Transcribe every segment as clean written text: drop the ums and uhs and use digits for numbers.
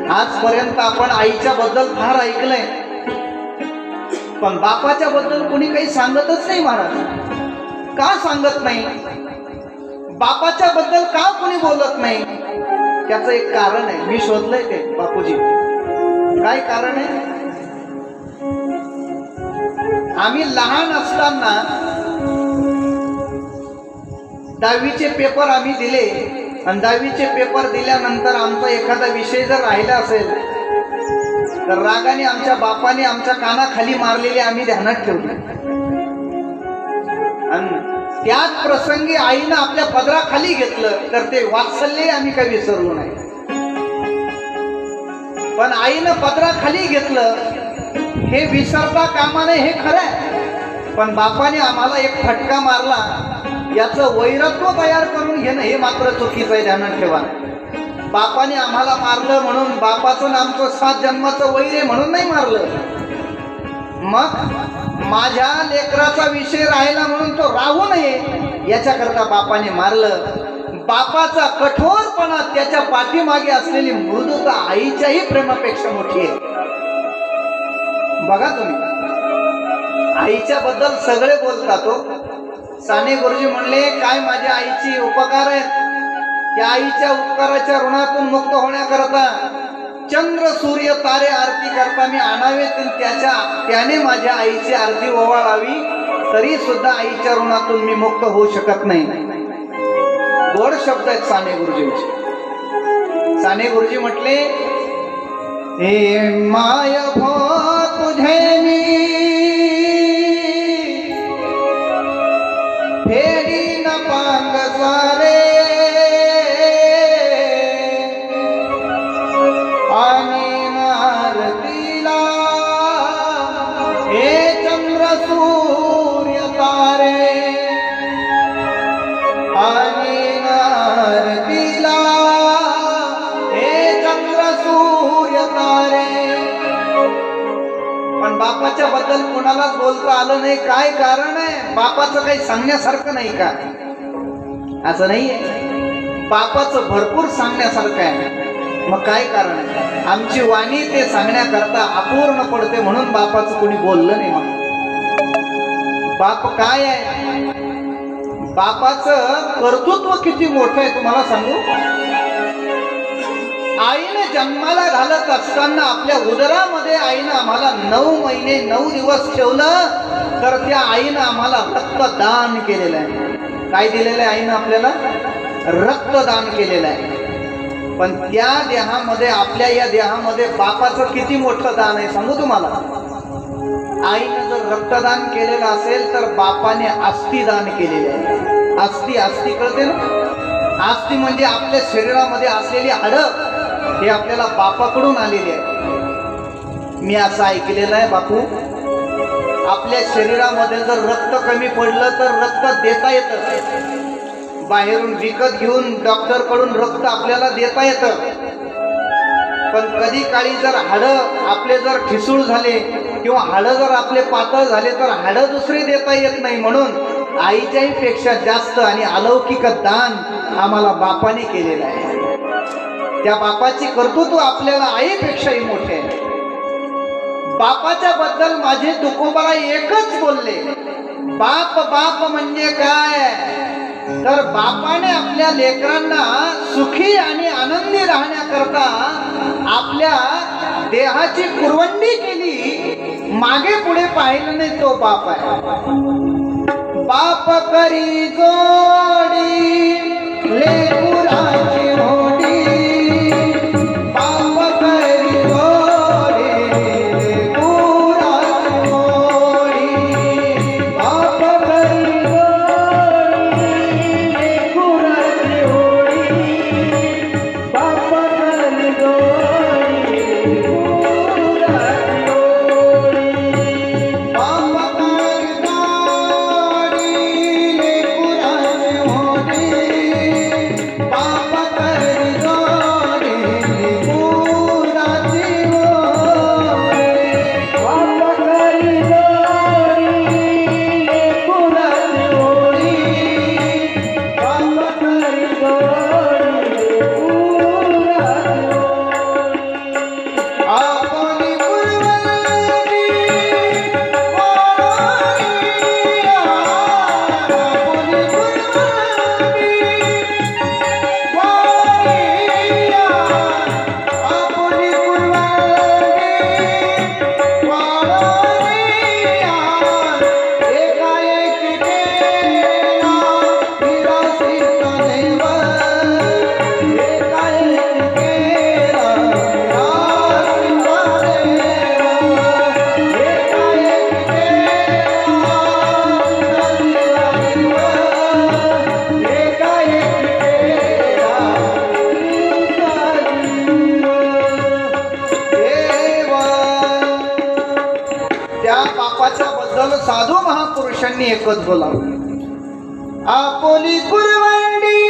आजपर्यंत आपण आईच्या बद्दल फार ऐकलंय, पण बापाच्या बद्दल कोणी काही सांगतच नाही महाराज. का सांगत नाही? बापाच्या बद्दल का कोणी बोलत नाही? त्याचं एक कारण आहे, मी शोधलंय ते. बापूजी, काय कारण आहे? आम्ही लहान असताना 10वीचे पेपर आम्ही दिले आणि 10वीचे पेपर दिल्यानंतर आमचा एखादा विषय जर राहिला असेल तर रागाने आमच्या बापाने आमच्या कानाखाली मारलेले आम्ही ध्यानात ठेवले. आणि त्याच प्रसंगी आईनं आपल्या पदराखाली घेतलं तर ते वात्सल्य आम्ही काही विसरलो नाही. पण आईनं पदराखाली घेतलं हे विसरता कामा नये, हे खरं आहे. पण बापाने आम्हाला एक फटका मारला, याचं वैरत्व तयार करून घेणं हे मात्र चुकीचं आहे, ध्यानात ठेवा. बापाने आम्हाला मारलं म्हणून बापाचं आमचं 7 जन्माचं वैर आहे म्हणून नाही मारलं. मग माझ्या लेकराचा विषय राहिला म्हणून तो राहू नये याच्याकरता बापाने मारलं. बापाचा कठोरपणा, त्याच्या पाठीमागे असलेली मृदुता आईच्याही प्रेमापेक्षा मोठी आहे. बघा तुम्ही, आईच्या बद्दल सगळे बोलतात. साने गुरुजी म्हणले, काय माझ्या आईची उपकार आहेत, त्या आईच्या उपकाराच्या ऋणातून मुक्त होण्याकरता चंद्र सूर्य तारे आरती करता मी आणावे, त्याने माझ्या आईची आरती ओवाळावी, तरी सुद्धा आईच्या ऋणातून मी मुक्त होऊ शकत नाही. गोड शब्द आहेत साने गुरुजींचे. साने गुरुजी म्हटले, हे माय भो तुझे मी फेडी न पांग सारे, आणि आरतीला हे चंद्र सूर्य तारे, आणि आरतीला हे चंद्र सूर्य तारे. पण बापाच्या बद्दल कोणालाच बोलता आलं नाही. काय कारण आहे? बापाचं काही सांगण्यासारखं नाही का? असं नाहीये, बापाचं भरपूर सांगण्यासारखं आहे. मग काय कारण आहे? आमची वाणी ते सांगण्याकरता अपूर्ण पडते म्हणून बापाचं कोणी बोललं नाही. मग बाप काय आहे? बापाचं कर्तृत्व किती मोठं आहे तुम्हाला सांगू. आईने जन्माला घालत असताना आपल्या उदरामध्ये आईनं आम्हाला 9 महिने 9 दिवस ठेवलं, तर त्या आईनं आम्हाला रक्तदान केलेलं आहे. काय दिलेलं आहे आईनं आपल्याला? रक्तदान केलेलं आहे. पण त्या देहामध्ये, आपल्या या देहामध्ये बापाचं किती मोठं दान आहे सांगू तुम्हाला. आईनं जर रक्तदान केलेलं असेल तर बापाने अस्थिदान केलेलं आहे. अस्थि कळते ना? अस्थि म्हणजे आपल्या शरीरामध्ये असलेली हाडं, हे आपल्याला बापाकडून आलेले आहे. मी असं ऐकलेलं आहे, बापू आपल्या शरीरामध्ये जर रक्त कमी पडलं तर रक्त देता येतं. बाहेरून विकत घेऊन डॉक्टरकडून रक्त आपल्याला देता येतं. पण कधी काळी जर हाडं आपले जर ठिसूळ झाले किंवा हाडं जर आपले पातळ झाले तर हाडं दुसरी देता येत नाही. म्हणून आईच्याही पेक्षा जास्त आणि अलौकिक दान आम्हाला बापाने केलेलं आहे. त्या बापाची कर्तृत्व आपल्याला आईपेक्षाही मोठे आहे. बापाच्या बद्दल माझे तुकोबाला एकच बोलले, बाप बाप म्हणजे काय? तर बापाने आपल्या लेकरांना सुखी आणि आनंदी राहण्याकरता आपल्या देहाची कुरवंडी केली, मागे पुढे पाहिलं नाही, तो बाप आहे. बाप करी जोडी लेकराची होडी, साधू महापुरुषांनी एकच बोलावं, आपोली कुरवंडी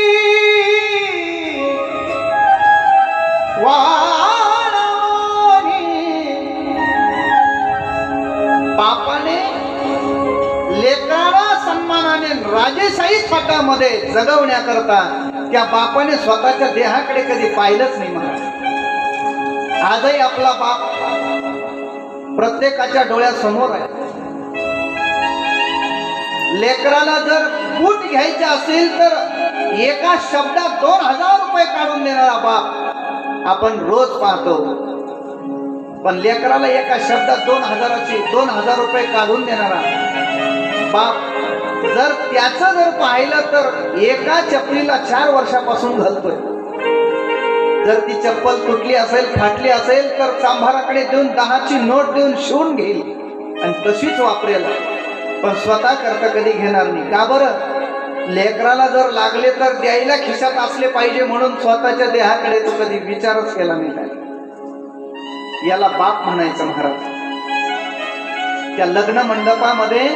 वाळवणी. बापाने लेकराला सन्मानाने राजेशाही थाटामध्ये जगवण्याकरता त्या बापाने स्वतःच्या देहाकडे कधी पाहिलंच नाही. महाराज आजही आपला बाप प्रत्येकाच्या डोळ्यासमोर आहे. लेकराला जर बूट घ्यायचे असेल तर एका शब्दात 2000 रुपये काढून देणारा बाप आपण रोज पाहतो. पण लेकराला एका शब्दात 2000 रुपये काढून देणारा बाप जर त्याचं जर पाहिलं तर एका चपलीला 4 वर्षापासून घालतोय. जर ती चप्पल तुटली असेल, फाटली असेल तर चांभाराकडे देऊन 10ची नोट देऊन शिवून घेईल आणि तशीच वापरेल. पण स्वतः करता कधी घेणार नाही. का बरं? लेकराला जर लागले तर द्यायला खिशात असले पाहिजे म्हणून स्वतःच्या देहाकडे तो कधी विचारच केला नाही. काय याला बाप म्हणायचं. महाराज त्या लग्न मंडपामध्ये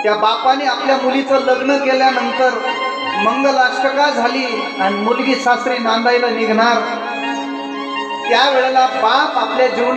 त्या बापाने आपल्या मुलीचं लग्न केल्यानंतर मंगलाष्टका झाली आणि मुलगी सासरी नांदायला निघणार. त्यावेळेला बाप आपल्या जीवनात